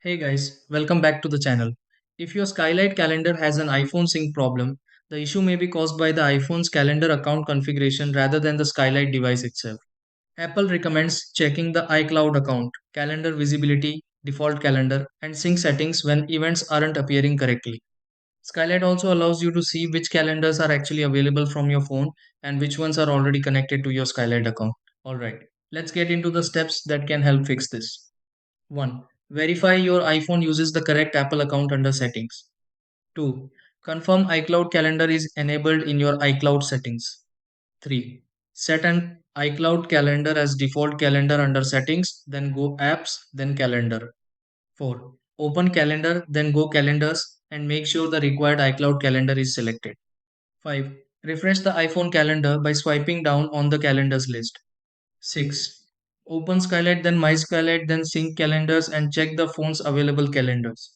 Hey guys, welcome back to the channel. If your Skylight calendar has an iPhone sync problem, the issue may be caused by the iPhone's calendar account configuration rather than the Skylight device itself. Apple recommends checking the iCloud account, calendar visibility, default calendar, and sync settings when events aren't appearing correctly. Skylight also allows you to see which calendars are actually available from your phone and which ones are already connected to your Skylight account. Alright, let's get into the steps that can help fix this. 1. Verify your iPhone uses the correct Apple account under settings. 2. Confirm iCloud calendar is enabled in your iCloud settings. 3. Set an iCloud calendar as default calendar under settings, then go apps, then calendar. 4. Open calendar, then go calendars and make sure the required iCloud calendar is selected. 5. Refresh the iPhone calendar by swiping down on the calendars list. 6. Open Skylight, then My Skylight, then Sync Calendars and check the phone's available calendars.